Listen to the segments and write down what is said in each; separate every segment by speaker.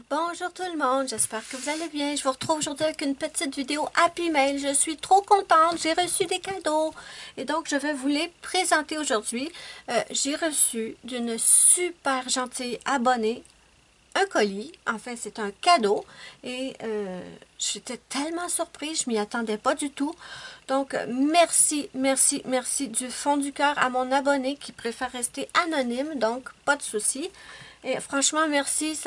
Speaker 1: Bonjour tout le monde, j'espère que vous allez bien. Je vous retrouve aujourd'hui avec une petite vidéo Happy Mail. Je suis trop contente, j'ai reçu des cadeaux. Et donc, je vais vous les présenter aujourd'hui. J'ai reçu d'une super gentille abonnée un colis. En fait, c'est un cadeau. Et j'étais tellement surprise, je m'y attendais pas du tout. Donc, merci du fond du cœur à mon abonné qui préfère rester anonyme. Donc, pas de souci. Et franchement, merci,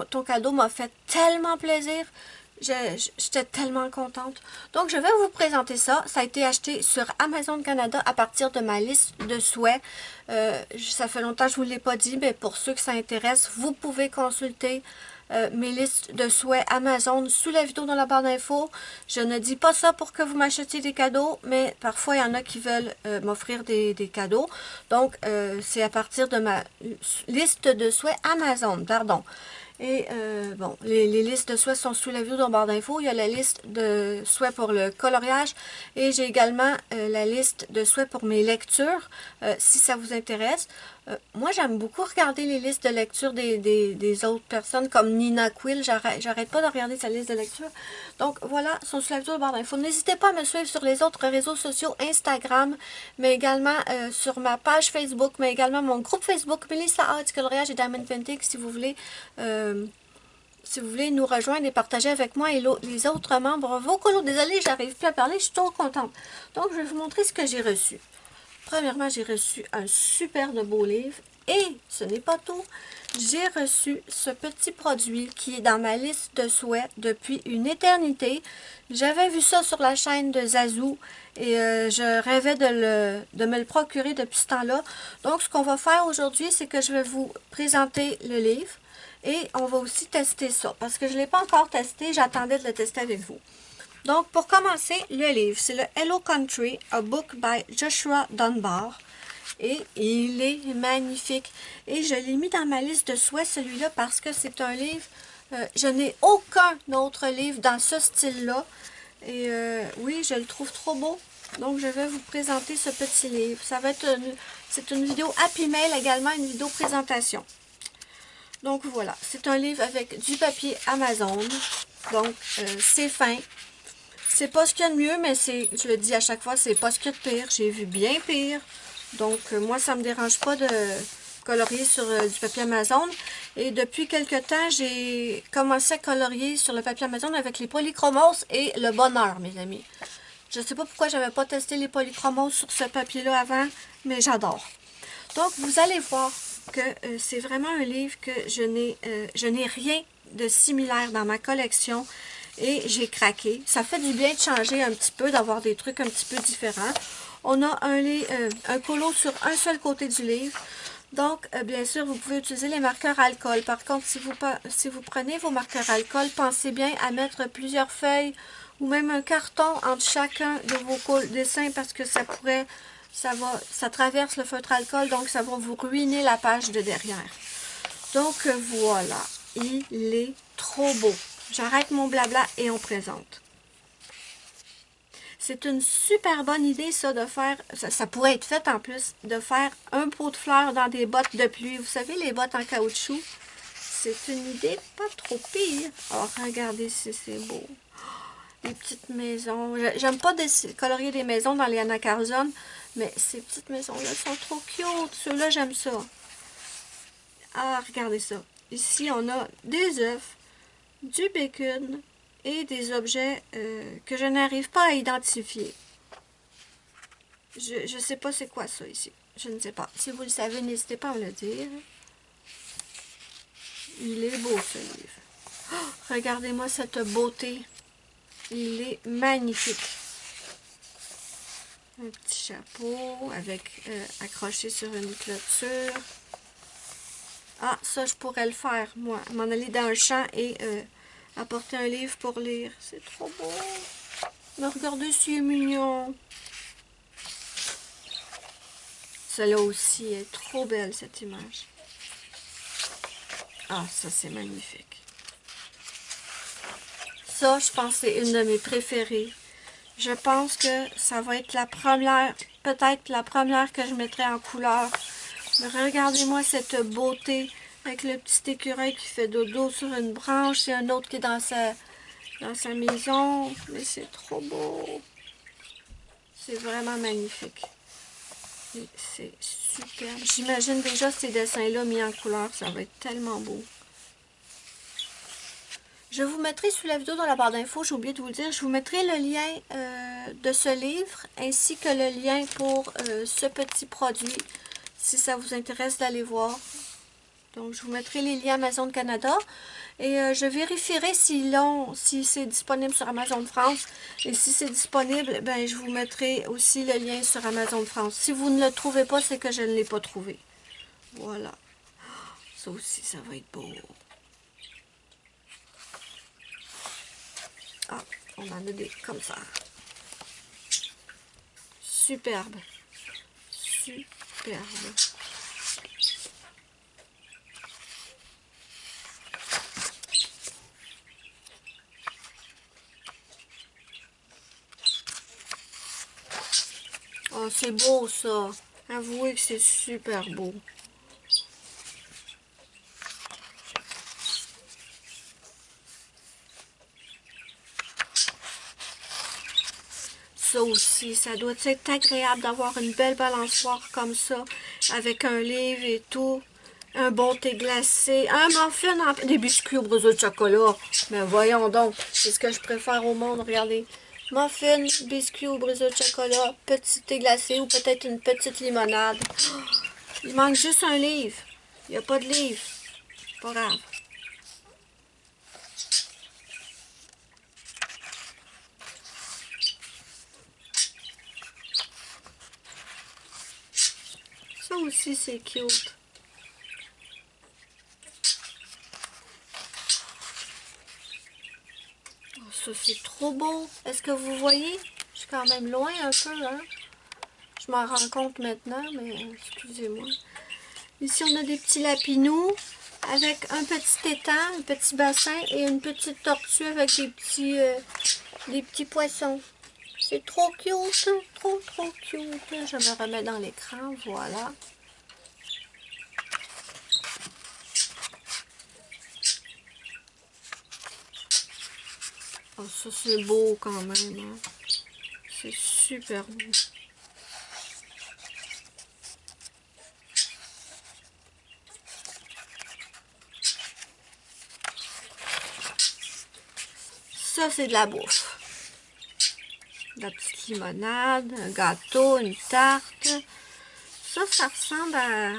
Speaker 1: ton cadeau m'a fait tellement plaisir. J'étais tellement contente. Donc, je vais vous présenter ça. Ça a été acheté sur Amazon Canada à partir de ma liste de souhaits. Ça fait longtemps que je ne vous l'ai pas dit, mais pour ceux que ça intéresse, vous pouvez consulter mes listes de souhaits Amazon sous la vidéo dans la barre d'infos. Je ne dis pas ça pour que vous m'achetiez des cadeaux, mais parfois il y en a qui veulent m'offrir des cadeaux. Donc, c'est à partir de ma liste de souhaits Amazon, pardon. Et bon, les listes de souhaits sont sous la vidéo dans la barre d'infos. Il y a la liste de souhaits pour le coloriage et j'ai également la liste de souhaits pour mes lectures, si ça vous intéresse. Moi, j'aime beaucoup regarder les listes de lecture des autres personnes comme Nina Quill. J'arrête pas de regarder sa liste de lecture. Donc voilà, sont sous la vidéo de barre d'infos. N'hésitez pas à me suivre sur les autres réseaux sociaux, Instagram, mais également sur ma page Facebook, mais également mon groupe Facebook, Melissa Arts Coloriage et Diamond Painting, si vous voulez nous rejoindre et partager avec moi et les autres membres vocaux. Désolée, j'arrive plus à parler, je suis trop contente. Donc, je vais vous montrer ce que j'ai reçu. Premièrement, j'ai reçu un super de beau livre. Et ce n'est pas tout. J'ai reçu ce petit produit qui est dans ma liste de souhaits depuis une éternité. J'avais vu ça sur la chaîne de Zazou et je rêvais de me le procurer depuis ce temps-là. Donc, ce qu'on va faire aujourd'hui, c'est que je vais vous présenter le livre. Et on va aussi tester ça, parce que je ne l'ai pas encore testé, j'attendais de le tester avec vous. Donc, pour commencer, le livre, c'est le Hello Country, a book by Joshua Dunbar. Et il est magnifique. Et je l'ai mis dans ma liste de souhaits, celui-là, parce que c'est un livre, je n'ai aucun autre livre dans ce style-là. Et oui, je le trouve trop beau. Donc, je vais vous présenter ce petit livre. Ça va être c'est une vidéo Happy Mail, également une vidéo présentation. Donc voilà, c'est un livre avec du papier Amazon. Donc c'est fin. C'est pas ce qu'il y a de mieux, mais je le dis à chaque fois, c'est pas ce qu'il y a de pire. J'ai vu bien pire. Donc moi, ça me dérange pas de colorier sur du papier Amazon. Et depuis quelque temps, j'ai commencé à colorier sur le papier Amazon avec les polychromos et le bonheur, mes amis. Je sais pas pourquoi j'avais pas testé les polychromos sur ce papier-là avant, mais j'adore. Donc, vous allez voir que c'est vraiment un livre que je n'ai rien de similaire dans ma collection et j'ai craqué. Ça fait du bien de changer un petit peu, d'avoir des trucs un petit peu différents. On a un colo sur un seul côté du livre. Donc, bien sûr, vous pouvez utiliser les marqueurs alcool. Par contre, si vous prenez vos marqueurs alcool, pensez bien à mettre plusieurs feuilles ou même un carton entre chacun de vos dessins parce que ça traverse le feutre alcool, donc ça va vous ruiner la page de derrière. Donc voilà, il est trop beau. J'arrête mon blabla et on présente. C'est une super bonne idée ça de faire, ça pourrait être fait en plus, de faire un pot de fleurs dans des bottes de pluie. Vous savez, les bottes en caoutchouc, c'est une idée pas trop pire. Oh, regardez si c'est beau. Les petites maisons. J'aime pas colorier des maisons dans les Anna Carzon, mais ces petites maisons-là sont trop cute. Ceux-là, j'aime ça. Ah, regardez ça. Ici, on a des œufs, du bacon et des objets que je n'arrive pas à identifier. Je sais pas c'est quoi ça ici. Je ne sais pas. Si vous le savez, n'hésitez pas à me le dire. Il est beau, ce livre. Oh, regardez-moi cette beauté. Il est magnifique. Un petit chapeau avec accroché sur une clôture. Ah, ça, je pourrais le faire, moi. M'en aller dans le champ et apporter un livre pour lire. C'est trop beau. Mais regardez, c'est mignon. Celle-là aussi est trop belle, cette image. Ah, ça, c'est magnifique. Ça, je pense que c'est une de mes préférées. Je pense que ça va être la première, peut-être la première que je mettrai en couleur. Mais regardez-moi cette beauté Avec le petit écureuil qui fait dodo sur une branche et un autre qui est dans sa maison. Mais c'est trop beau. C'est vraiment magnifique. C'est super. J'imagine déjà ces dessins-là mis en couleur. Ça va être tellement beau. Je vous mettrai sous la vidéo dans la barre d'infos, j'ai oublié de vous le dire, je vous mettrai le lien de ce livre ainsi que le lien pour ce petit produit si ça vous intéresse d'aller voir. Donc je vous mettrai les liens Amazon Canada et je vérifierai si c'est disponible sur Amazon France et si c'est disponible, ben je vous mettrai aussi le lien sur Amazon France. Si vous ne le trouvez pas, c'est que je ne l'ai pas trouvé. Voilà. Ça aussi, ça va être beau. Ah, on en a des comme ça. Superbe. Superbe. Oh, c'est beau ça. Avouez que c'est super beau. Ça aussi, ça doit être agréable d'avoir une belle balançoire comme ça, avec un livre et tout, un bon thé glacé, un muffin, des biscuits au brioche de chocolat. Mais voyons donc, c'est ce que je préfère au monde, regardez. Muffin, biscuits au brioche de chocolat, petit thé glacé ou peut-être une petite limonade. Il manque juste un livre. Il n'y a pas de livre. Pas grave. Ça aussi, c'est cute. Oh, ça, c'est trop beau. Est-ce que vous voyez? Je suis quand même loin un peu, hein? Je m'en rends compte maintenant, mais excusez-moi. Ici, on a des petits lapinous avec un petit étang, un petit bassin et une petite tortue avec des petits poissons. C'est trop cute, trop cute. Je me remets dans l'écran, voilà. Oh, ça c'est beau quand même. Hein? C'est super beau. Ça, c'est de la bouffe. De la petite limonade, un gâteau, une tarte. Ça ressemble à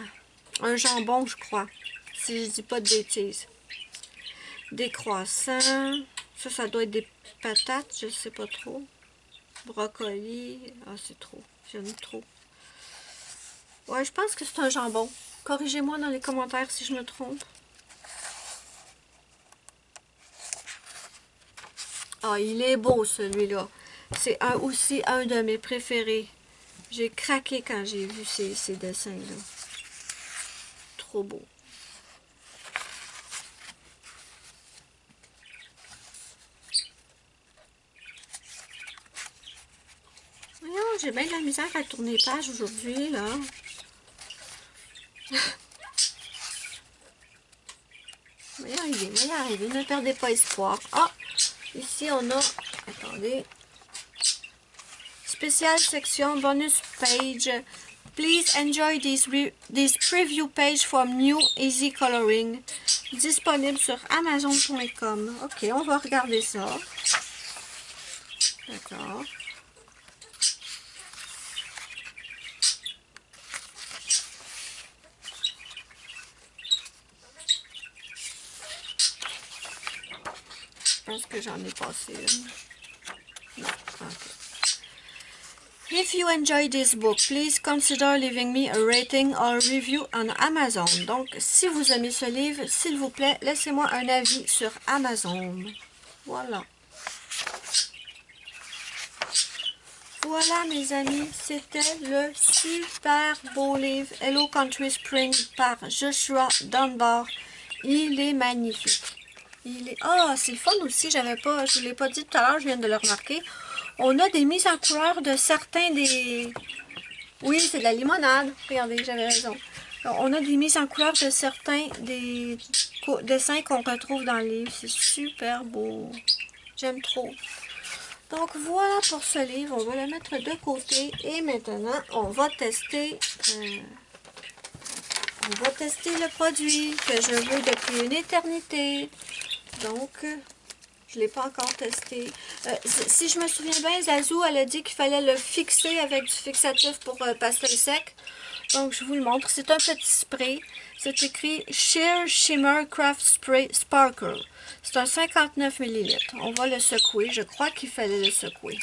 Speaker 1: un jambon, je crois. Si je dis pas de bêtises. Des croissants. Ça doit être des patates, je sais pas trop. Brocoli. Ah, c'est trop. J'aime trop. Ouais, je pense que c'est un jambon. Corrigez-moi dans les commentaires si je me trompe. Ah, il est beau celui-là. C'est aussi un de mes préférés. J'ai craqué quand j'ai vu ces dessins-là. Trop beau. Voyons, j'ai bien de la misère à tourner page aujourd'hui, là. On va y arriver, ne perdez pas espoir. Ah, ici on a, attendez, spéciale section, bonus page. Please enjoy this preview page from New Easy Coloring. Disponible sur Amazon.com. Ok, on va regarder ça. D'accord. Je pense que j'en ai passé une. Non, ok. If you enjoy this book, please consider leaving me a rating or review on Amazon. Donc, si vous aimez ce livre, s'il vous plaît, laissez-moi un avis sur Amazon. Voilà. Voilà, mes amis, c'était le super beau livre Hello Country Spring par Joshua Dunbar. Il est magnifique. Ah, c'est le fun aussi, je ne l'ai pas dit tout à l'heure, je viens de le remarquer. On a des mises en couleur de certains des... Oui, c'est de la limonade. Regardez, j'avais raison. On a des mises en couleur de certains des dessins qu'on retrouve dans le livre. C'est super beau. J'aime trop. Donc voilà pour ce livre. On va le mettre de côté. Et maintenant, on va tester le produit que je veux depuis une éternité. Donc, je ne l'ai pas encore testé. Si je me souviens bien, Zazou, elle a dit qu'il fallait le fixer avec du fixatif pour pastel sec. Donc, je vous le montre. C'est un petit spray. C'est écrit Sheer Shimmer Craft Spray Sparkle. C'est un 59 ml. On va le secouer. Je crois qu'il fallait le secouer.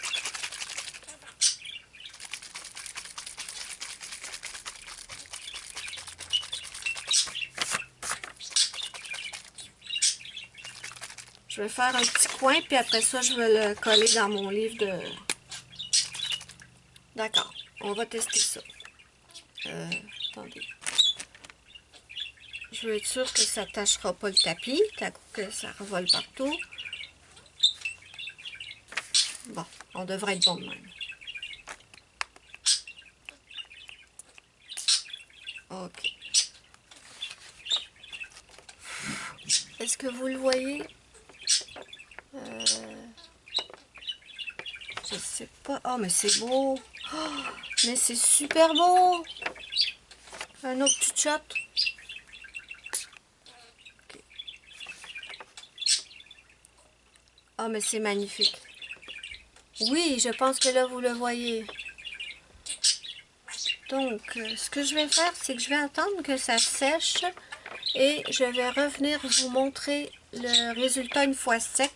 Speaker 1: Je vais faire un petit coin, puis après ça, je vais le coller dans mon livre de... D'accord, on va tester ça. Attendez. Je veux être sûre que ça ne tachera pas le tapis, que ça revole partout. Bon, on devrait être bon de même. Ok. Est-ce que vous le voyez? Je sais pas. Oh, mais c'est beau. Oh, mais c'est super beau. Un autre petit shot. Okay. Oh, mais c'est magnifique. Oui, je pense que là, vous le voyez. Donc, ce que je vais faire, c'est que je vais attendre que ça sèche. Et je vais revenir vous montrer le résultat une fois sec.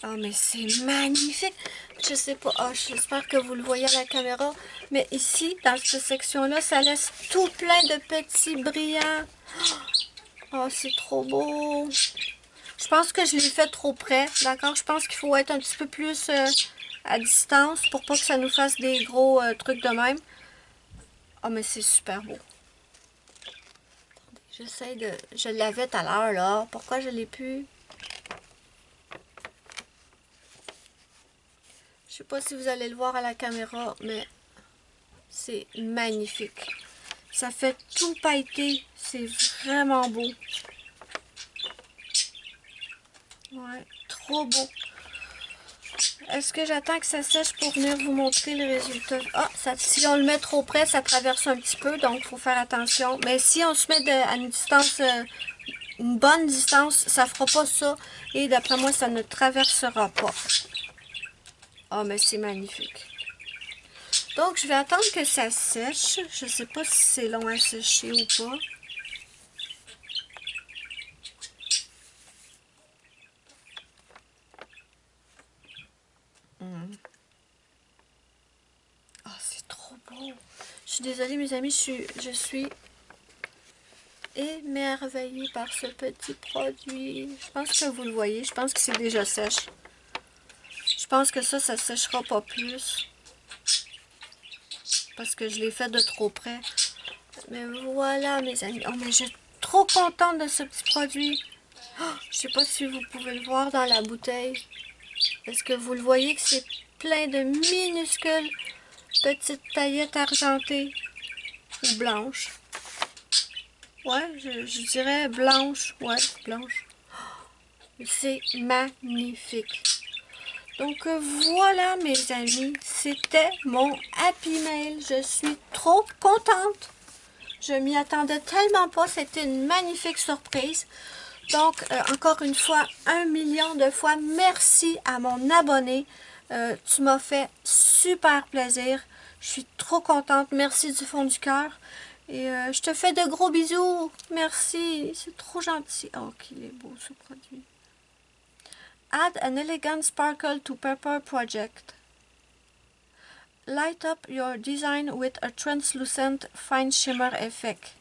Speaker 1: Oh, mais c'est magnifique! Je sais pas, oh, j'espère que vous le voyez à la caméra. Mais ici, dans cette section-là, ça laisse tout plein de petits brillants. Oh, c'est trop beau! Je pense que je l'ai fait trop près, d'accord? Je pense qu'il faut être un petit peu plus à distance pour pas que ça nous fasse des gros trucs de même. Oh, mais c'est super beau. J'essaie de... Je l'avais tout à l'heure, là. Pourquoi je l'ai plus? Je sais pas si vous allez le voir à la caméra, mais c'est magnifique. Ça fait tout pailleté. C'est vraiment beau. Ouais, trop beau. Est-ce que j'attends que ça sèche pour venir vous montrer le résultat? Ah, si on le met trop près, ça traverse un petit peu, donc il faut faire attention. Mais si on se met à une distance, une bonne distance, ça fera pas ça. Et d'après moi, ça ne traversera pas. Ah, mais c'est magnifique. Donc, je vais attendre que ça sèche. Je ne sais pas si c'est long à sécher ou pas. Ah, c'est trop beau. Je suis désolée, mes amis, je suis émerveillée par ce petit produit. Je pense que vous le voyez. Je pense que c'est déjà sèche. Je pense que ça séchera pas plus. Parce que je l'ai fait de trop près. Mais voilà, mes amis. Oh, mais je suis trop contente de ce petit produit. Oh, je sais pas si vous pouvez le voir dans la bouteille. Est-ce que vous le voyez que c'est plein de minuscules petites paillettes argentées ou blanches? Ouais, je dirais blanche. Ouais, blanche. C'est magnifique. Donc voilà mes amis, c'était mon Happy Mail. Je suis trop contente. Je m'y attendais tellement pas. C'était une magnifique surprise. Donc encore une fois, 1 million de fois merci à mon abonné. Tu m'as fait super plaisir. Je suis trop contente. Merci du fond du cœur. Et je te fais de gros bisous. Merci. C'est trop gentil. Oh, qu'il est beau ce produit. Add an elegant sparkle to paper project. Light up your design with a translucent fine shimmer effect.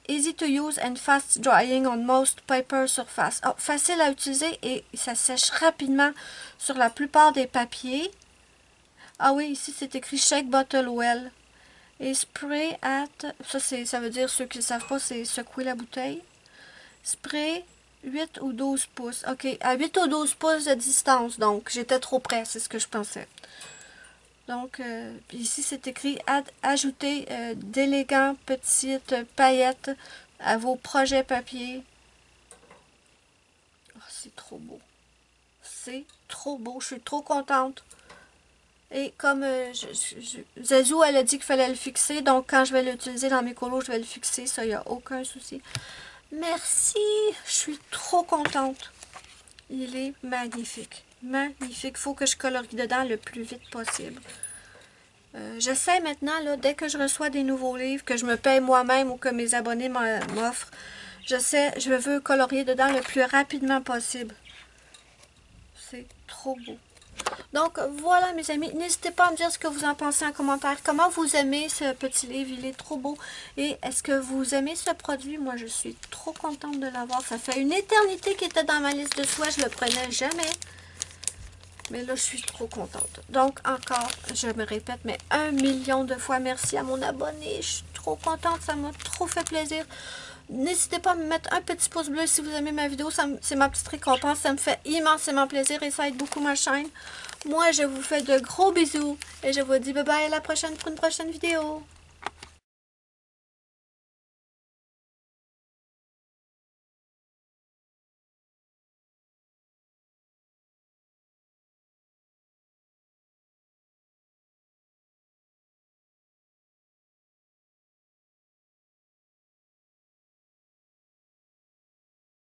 Speaker 1: Easy to use and fast drying on most paper surface. Oh, facile à utiliser et ça sèche rapidement sur la plupart des papiers. Ah oui, ici c'est écrit Shake Bottle Well. Et spray at... Ça veut dire, ceux qui ne savent pas, c'est secouer la bouteille. Spray 8 ou 12 pouces. Ok, à 8 ou 12 pouces de distance, donc j'étais trop près, c'est ce que je pensais. Donc, ici, c'est écrit « Ajouter d'élégants petites paillettes à vos projets papier. » Oh, c'est trop beau. C'est trop beau. Je suis trop contente. Et comme Zazou, elle a dit qu'il fallait le fixer, donc quand je vais l'utiliser dans mes colos, je vais le fixer. Ça, il n'y a aucun souci. Merci. Je suis trop contente. Il est magnifique. Magnifique. Il faut que je colorie dedans le plus vite possible. J'essaie maintenant, là, dès que je reçois des nouveaux livres, que je me paye moi-même ou que mes abonnés m'offrent, je veux colorier dedans le plus rapidement possible. C'est trop beau. Donc, voilà mes amis. N'hésitez pas à me dire ce que vous en pensez en commentaire. Comment vous aimez ce petit livre? Il est trop beau. Et est-ce que vous aimez ce produit? Moi, je suis trop contente de l'avoir. Ça fait une éternité qu'il était dans ma liste de souhaits. Je le prenais jamais. Mais là, je suis trop contente. Donc, encore, je me répète, mais 1 million de fois merci à mon abonné. Je suis trop contente. Ça m'a trop fait plaisir. N'hésitez pas à me mettre un petit pouce bleu si vous aimez ma vidéo. C'est ma petite récompense. Ça me fait immensément plaisir et ça aide beaucoup ma chaîne. Moi, je vous fais de gros bisous et je vous dis bye bye à la prochaine pour une prochaine vidéo.